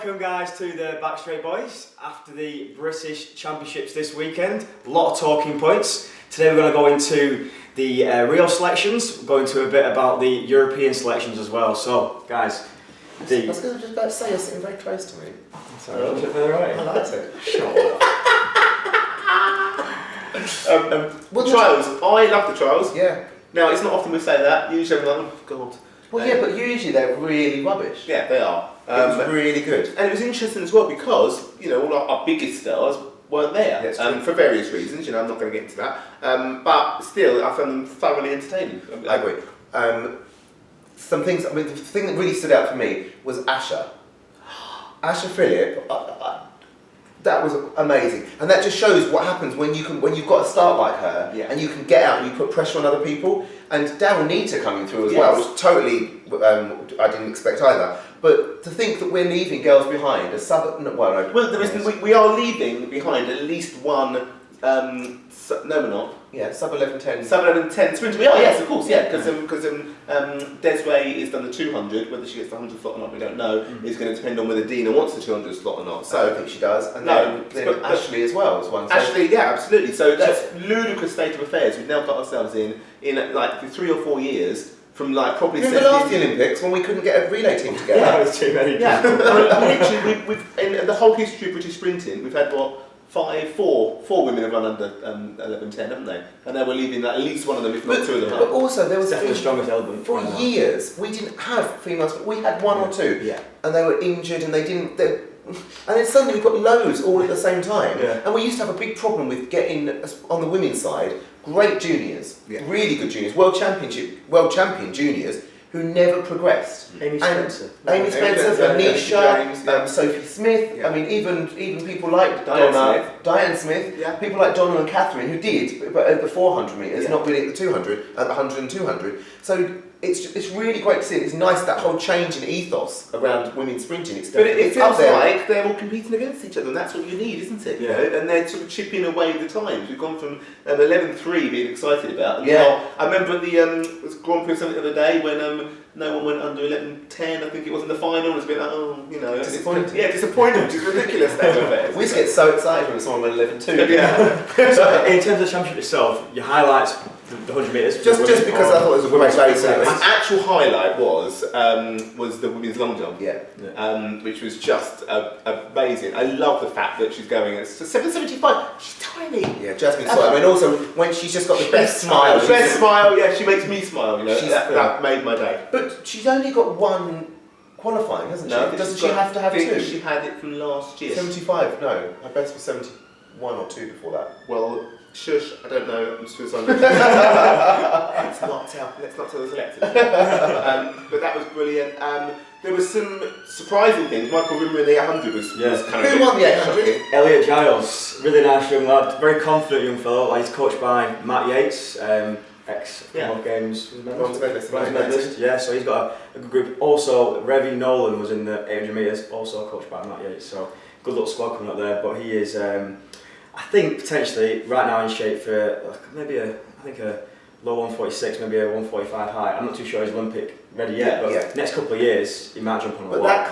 welcome guys to the Backstraight Boys after the British Championships this weekend. A lot of talking points. Today we're going to go into the Rio selections, we're going to a bit about the European selections as well. So guys, I was just about to say you're sitting very close to me. Sorry, a little bit further away. I liked it. Well, trials. I love the trials. Yeah. Now, it's not often we say that. Usually I'm like, oh, God. Well, yeah, but usually they're really rubbish. Yeah, they are. It was really good. And it was interesting as well because, you know, all our biggest stars weren't there. For various reasons, you know, I'm not going to get into that. But still, I found them thoroughly entertaining. I agree. Some things, I mean, the thing that really stood out for me was Asha. Asha Phillip, that was amazing. And that just shows what happens when you've got a start like her, and you can get out and you put pressure on other people. And Daryl Nita coming through as well, which totally, I didn't expect either. But to think that we're leaving girls behind, we are leaving behind at least one, no we're not. Yeah, sub-11.10. Sub-11.10 sprinter. We are, yes, of course, yeah, because Desiree has done the 200, whether she gets the 100 slot or not, we don't know. It's going to depend on whether Dina wants the 200 slot or not. So I don't think she does. And no, then Ashley as well was one. Ashley, yeah, absolutely. So that's ludicrous state of affairs. We've now got ourselves in like 3 or 4 years from like probably. Remember the last Olympics when we couldn't get a relay team together? Yeah, it was too many. Yeah, literally, we've in the whole history of British sprinting, we've had four women have run under 11.10, haven't they? And now we're leaving that at least one of them, if not two of them. But also there was definitely the strongest element. For years, we didn't have females. We had one or two, and they were injured, and they didn't. And then suddenly we've got loads all at the same time. And we used to have a big problem with getting on the women's side great juniors, really good juniors, world champion juniors who never progressed. Amy Spencer, Anisha, Sophie Smith. I mean, even people like Diane Smith, people like Donna and Catherine who did, but at the 400 metres, not really at the 200, at the 100 and 200. So it's really great to see. It's nice that whole change in ethos around women sprinting. It feels like they're all competing against each other, and that's what you need, isn't it? You know? And they're sort of chipping away the times. We've gone from 11.3 being excited about, and now, I remember at the Grand Prix something the other day when no one went under 11.10. I think it was in the final. It was a bit like, oh, you know, disappointed. Disappointed, which is ridiculous. We just get so excited when someone went 11.2. So in terms of the championship itself, your highlights. The 100 metres. Just because I thought it was a great race. My actual highlight was the women's long jump. Which was just amazing. I love the fact that she's going at 7.75. She's tiny. Yeah, Jasmine's smile. I mean, also when she's just got the best smile. The best smile. Yeah, she makes me smile. You know, that made my day. But she's only got one qualifying, hasn't she? Doesn't she have to have two? She had it from last year. 75. No, her best was 71 or 2 before that. Well. Shush, I don't know, I'm suicidal. Let's not tell the selectors. But that was brilliant. There were some surprising things. Michael Rimmer in the 800 was kind of... Who won the 800? Elliot Giles, really nice young lad, very confident young fellow. Like, he's coached by Matt Yates, ex-Commonwealth Games bronze medalist. Yeah, so he's got a good group. Also, Revy Nolan was in the 800 metres, also coached by Matt Yates. So good little squad coming up there, but he is... I think potentially right now in shape for maybe a low 146, maybe a 145 high. I'm not too sure he's Olympic ready yet, but next couple of years he might jump on a lot. But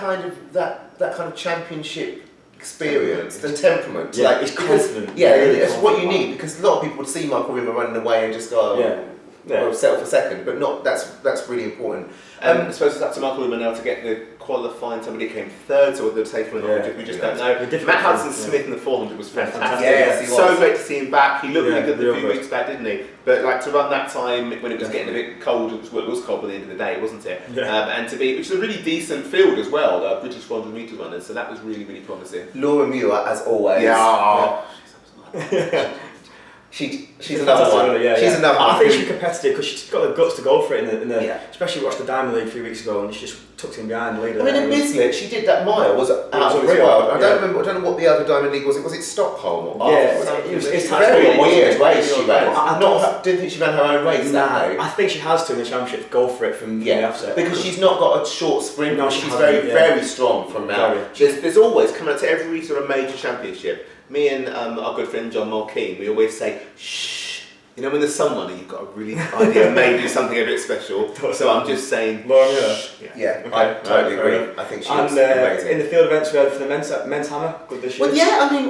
that kind of championship experience and temperament, he's confident. It's what you need, because a lot of people would see Michael Rimmer running away and just go, settle for second, but not. That's really important. I suppose it's up to Michael Rimmer now to get the qualifying. Somebody came third, so whether they'll take him or not, we just don't know. Matt Hudson-Smith in the 400 was fantastic. Yes, he was. So great to see him back. He looked really good a few weeks back, didn't he? But like to run that time when it was getting a bit cold, it was cold by the end of the day, wasn't it? And to be, which is a really decent field as well, the British 400 metre runners. So that was really, really promising. Laura Muir, as always. She's another one. She's another one. I think she's competitive because she's got the guts to go for it especially watched the Diamond League a few weeks ago and she just tucked in behind the leader. I mean, in Bislett, she did that mile. Was it out of this world? I don't know what the other Diamond League was. Was it Stockholm? It's a very weird race she ran. I didn't think she ran her own race that day. I think she has to in the championship. Go for it from the offset because she's not got a short sprint. No, she's very strong from now. There's always coming up to every sort of major championship. Me and our good friend John Mulkeen, we always say, shh, You know, when there's someone and you've got a really idea, maybe something a bit special. So I'm just saying. Yeah, I totally agree. I think she's amazing. In the field events, we had for the men's hammer, good this year. Well, yeah, I mean,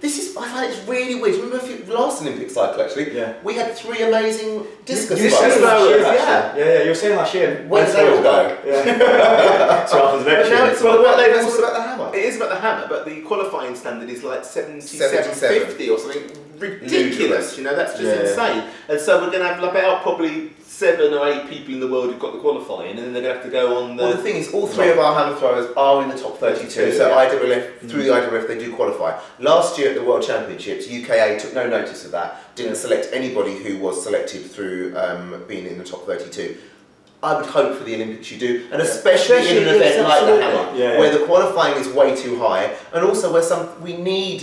I find it's really weird. Remember last Olympic cycle, actually? Yeah. We had 3 amazing discus You throwers. said last year, Yeah. Yeah, you were saying last year. Where did they all go? Yeah. So happens But now eventually. it's all about the hammer. It is about the hammer, but the qualifying standard is like 77. 77.50 or something ridiculous. Ludicrous. You know, that's just insane. And so we're going to have about probably 7 or 8 people in the world who've got the qualifying, and then they're going to have to go on the... Well, the thing is, all 3 of our hammer throwers are in the top 32, so IWF, through the IWF they do qualify. Last year at the World Championships, UKA took no notice of that, didn't select anybody who was selected through being in the top 32. I would hope for the Olympics you do, and especially in an event like the hammer, where the qualifying is way too high, and also where we need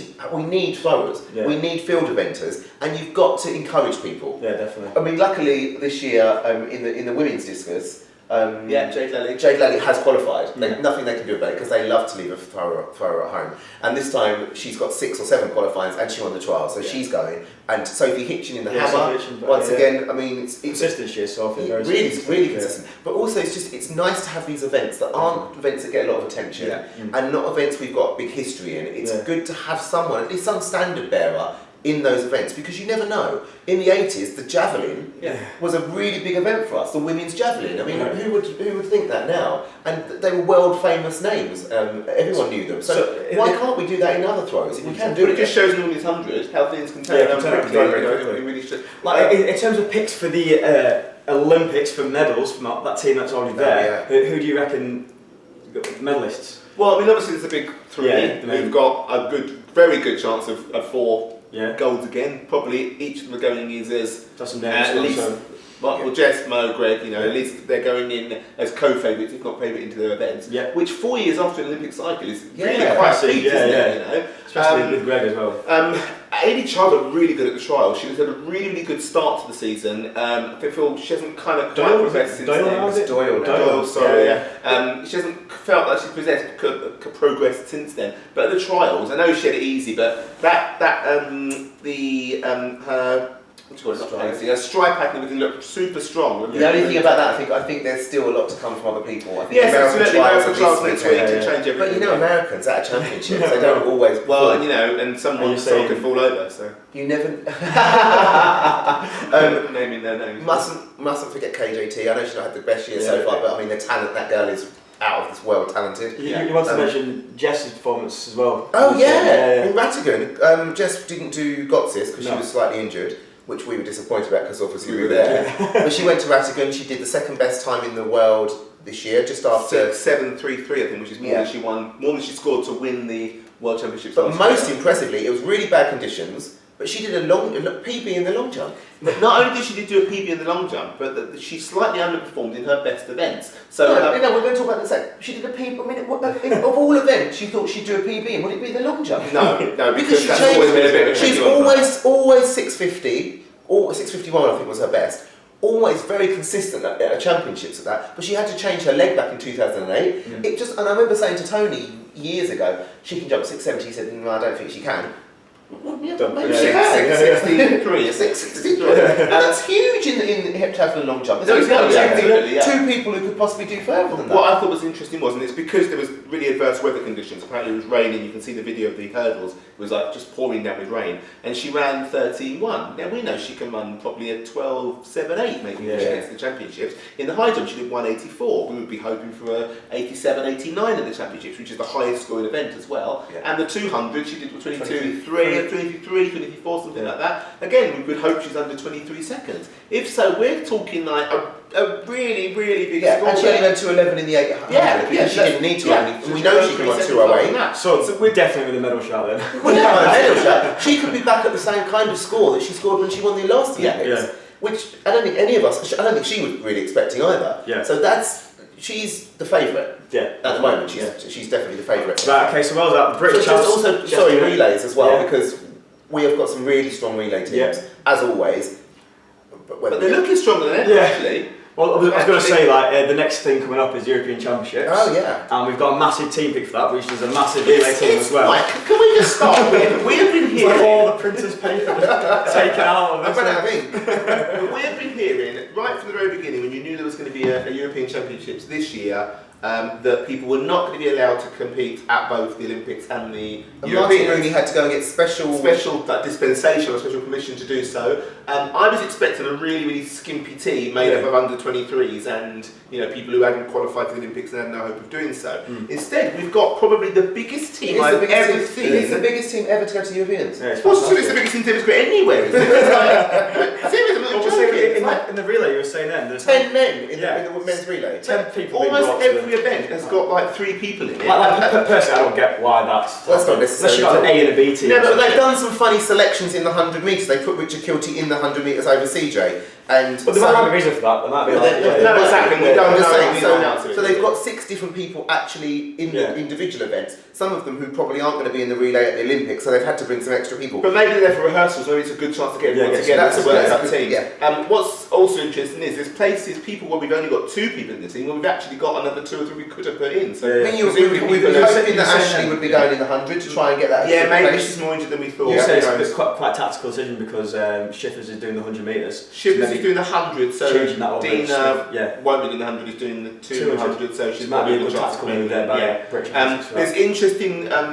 throwers, we need field eventers, and you've got to encourage people. Yeah, definitely. I mean, luckily this year in the women's discus, Jade Lally has qualified. Nothing they can do about it because they love to leave a thrower at home. And this time she's got 6 or 7 qualifyings and she won the trial, so she's going. And Sophie Hitchin in the hammer. Once again, I mean, it's consistent. She is Sophie. Really consistent. But also, it's nice to have these events that aren't events that get a lot of attention and not events we've got big history in. It's good to have someone, at least some standard bearer, in those events, because you never know. In the 80s, the javelin was a really big event for us, the women's javelin. I mean, who would think that now? And they were world famous names. Everyone knew them. So why can't we do that in other throws? We can do it. It just shows in the women's 100 how things can turn around quickly. It really should. Like in terms of picks for the Olympics for medals from that team that's already there, who do you reckon medalists? Well, I mean, obviously there's a big 3. We've got a very good chance of 4 golds again. Probably each of them are going in as at least. Well, Jess, Mo, Greg, at least they're going in as co-favourites, if not favourite, into their events. Yeah. Which 4 years after an Olympic cycle is really quite a feat, isn't it? Especially with Greg as well. Amy Child got really good at the trial. She had a really good start to the season. I feel she hasn't kind of quite progressed since then. Doyle, sorry. She hasn't felt like she's progressed since then. But at the trials, I know she had it easy, but her stride pattern everything looked super strong. The only thing about that, I think there's still a lot to come from other people. I think American trials next week to change everything. But Americans at a championship, they don't always. Well, and someone could fall over. So you never. Naming their names. Mustn't forget KJT. I know she's not had the best year so far, but I mean the talent that girl is out of this world talented. You want to mention Jess's performance as well. Oh in Rattigan, Jess didn't do Gotsis because she was slightly injured, which we were disappointed about because obviously we were there. But she went to Rattigan, she did the 2nd best time in the world this year, just after 7.33 I think, which is more than she won, more than she scored to win the World Championships. But most impressively, it was really bad conditions, but she did a PB in the long jump. Not only did she do a PB in the long jump, but she slightly underperformed in her best events. So we're going to talk about that in a sec. She did a PB. I mean, of all events, she thought she'd do a PB, and would it be the long jump? No, because that's always been a bit of a she's always 650, or 651 I think was her best. Always very consistent at championships at that, but she had to change her leg back in 2008. And I remember saying to Tony years ago, she can jump 670. He said, no, I don't think she can. Maybe she can. 663. That's huge in heptathlon long jump. There's only 2 people who could possibly do further than that. What I thought was interesting was, and it's because there was really adverse weather conditions. Apparently it was raining. You can see the video of the hurdles. It was like just pouring down with rain, and she ran 13.1. Now we know she can run probably a 12.78 maybe when she gets to the championships. In the high jump she did 1.84. We would be hoping for a 87, 89 at the championships, which is the highest scoring event as well. And the 200 she did 22.3, 23, 24, something like that. Again, we would hope she's under 23 seconds. If so, we're talking like a really big score. And she only went 2.11 in the 800 because she didn't need to run anything. We know she can run 2.08. So we're definitely with a medal shot then. Well, yeah, a medal shot. She could be back at the same kind of score that she scored when she won the last Olympics, which I don't think any of us, I don't think she was really expecting either. So she's the favourite. At the moment, she's definitely the favourite. Right, okay, so well done. The British relays as well, because we have got some really strong relay teams, as always. But they're looking stronger than ever, actually. Well, I was going to say, like, the next thing coming up is European Championships. Oh, yeah. And we've got a massive team pick for that, which is a massive relay team as well. Like, can we just start with, we have been It's hearing... like all the printer's paper just taken out of I've this. run out of ink. We have been hearing, right from the very beginning, when you knew there was going to be a European Championships this year, that people were not going to be allowed to compete at both the Olympics and the And Martin Europeans. Rooney had to go and get special dispensation or special permission to do so. I was expecting a really skimpy team made up of under 23s and people who hadn't qualified for the Olympics and had no hope of doing so. Instead, we've got probably the biggest team I've ever seen. It's the biggest team ever to go to the Europeans. Yeah, It's the biggest team to ever go anywhere, isn't it? Seriously, I'm not joking. In the relay you were saying then, there's 10 men in the men's relay. 10 people being Almost brought to every event has got like 3 people in it. personally, I don't get why that's... Well, that's not unless necessary. you've got an A and a B team. No, but they've done some funny selections in the 100 metres. They put Richard Kilty in the 100 metres over CJ. And But there might be a reason for that. There might be No, exactly. We don't know. So they've got 6 different people actually in the individual events. Some of them who probably aren't going to be in the relay at the Olympics, so they've had to bring some extra people. But maybe they're for rehearsals, maybe it's a good chance to get everyone together to work as a team. Yeah. What's also interesting is there's places, people where we've only got 2 people in the team, where we've actually got another 2 or 3 we could have put in. So I mean, we've been hoping that Ashley would be going in the 100 to try and get that. Yeah, maybe place. she's more injured than we thought. You say it's quite a tactical decision because Schiffers is doing the 100 metres. Schiffers is doing the 100, so changing that over. Dina won't be doing the 100, he's doing the 200, so she's might be a doing good the tactical move there by British. There's interesting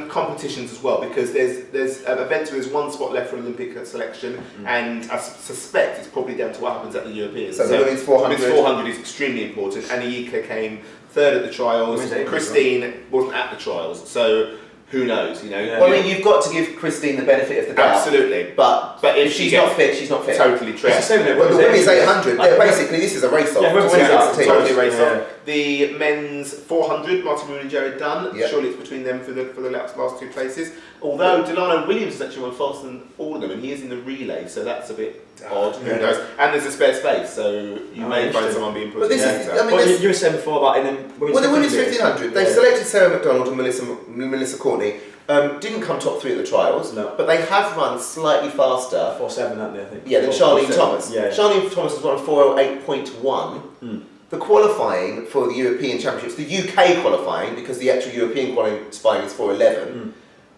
competitions as well because there's events where there's 1 spot left for Olympic selection, and I suspect it's probably down to what happens at the Europeans. So the women's 400. Women's 400 is extremely important. Annika came 3rd at the trials. Christine wasn't at the trials, so who knows? Well, I mean, you've got to give Christine the benefit of the doubt. Absolutely, but if she's not fit, she's not fit. Totally true. Well, the women's 800. Basically, this is a race off. Totally race off. The men's 400, Martin Rooney and Jared Dunn. Yep. Surely it's between them for the last 2 places. Although Delano Williams is actually won faster than all of them, and he is in the relay, so that's a bit odd. Who knows? And there's a spare space, so you may find someone being put. But this in. is, I mean, you were saying before about in the women's 1500. They've selected Sarah McDonald and Melissa Courtney. Didn't come top 3 at the trials, but they have run slightly faster. 4.7, haven't they? I think. Yeah, than Charlene Thomas. Yeah. Charlene Thomas has run 4:08.1. The qualifying for the European Championships, the UK qualifying, because the actual European qualifying is 4:11.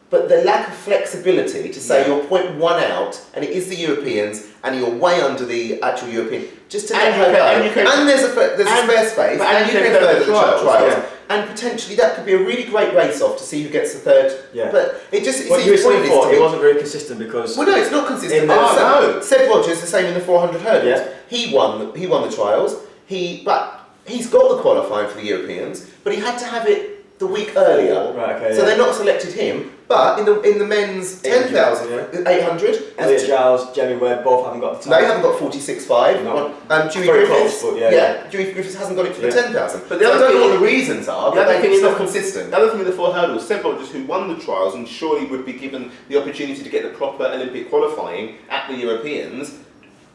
But the lack of flexibility to say you're 0.1 out, and it is the Europeans, and you're way under the actual European, just to let her go. And there's a spare space, and you can third at the trials. And potentially that could be a really great race-off to see who gets the 3rd. Yeah. But it seems you were saying before, pointless. it wasn't very consistent because... Well, no, it's not consistent. No. Seb Rogers, the same in the 400 hurdles. Yeah. He won the trials. But he's got the qualifying for the Europeans, but he had to have it the week earlier. Right, okay, so they've not selected him. But in the men's 10,000, 800, Elliot Giles, Jamie Webb, both haven't got the time. No, they haven't got 46.5. No. Dewey Very Griffiths, close, but Dewey Griffiths hasn't got it for the 10,000. But the I other don't know thing- what the reasons are, The but other thing it's is not consistent. The other thing with the 4 hurdles, Seb Rogers, who won the trials and surely would be given the opportunity to get the proper Olympic qualifying at the Europeans,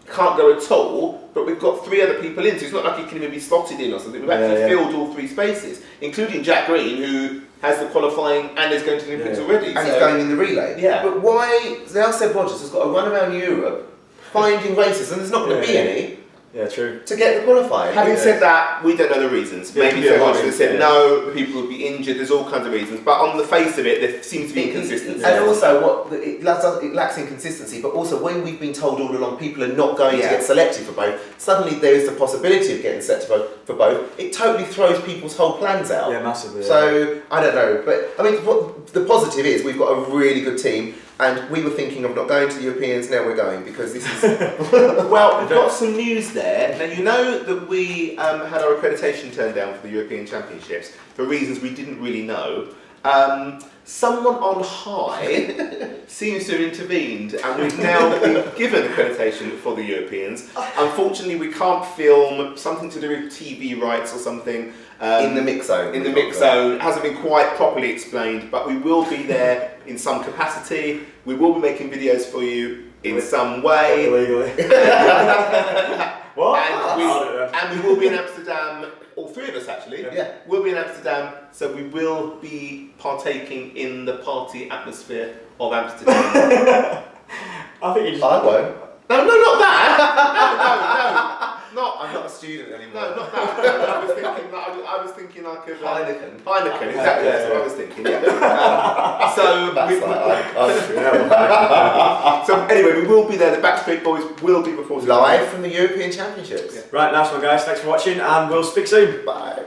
can't go at all, but we've got 3 other people in, so it's not like he can even be slotted in or something. We've actually filled all 3 spaces, including Jack Green, who has the qualifying and is going to the Olympics already. And he's going in the relay. Yeah. But why, now Seb Rogers has got to run around Europe finding races, and there's not going to be any, Yeah, true. to get the qualifying. Having said that, we don't know the reasons. Yeah, Maybe yeah, Seb Rogers has said yeah. no, people would be injured, there's all kinds of reasons, but on the face of it, there seems to be inconsistency. And also, it lacks inconsistency, but also when we've been told all along people are not going to get selected for both, suddenly there is the possibility of getting selected for both, it totally throws people's whole plans out. Yeah, massively. So, I don't know, but I mean, what the positive is we've got a really good team, and we were thinking of not going to the Europeans, now we're going, because this is... Well, we've got some news there. Now, you know that we had our accreditation turned down for the European Championships for reasons we didn't really know. Someone on high seems to have intervened, and we've now been given accreditation for the Europeans. Unfortunately, we can't film something to do with TV rights or something. in the mix zone. In the mix zone. It hasn't been quite properly explained, but we will be there in some capacity. We will be making videos for you in some way. Illegally. What? And we will be in Amsterdam, all 3 of us actually. Yeah. We'll be in Amsterdam, so we will be partaking in the party atmosphere of Amsterdam. I think you just... I won't. No, not that! No. I'm not a student anymore. No, not that. I was thinking like a Heineken. Exactly. That's what I was thinking. Yeah. So anyway, we will be there. The Backstraight Boys will be reporting Live from the European Championships. Right, nice one, guys. Thanks for watching, and we'll speak soon. Bye.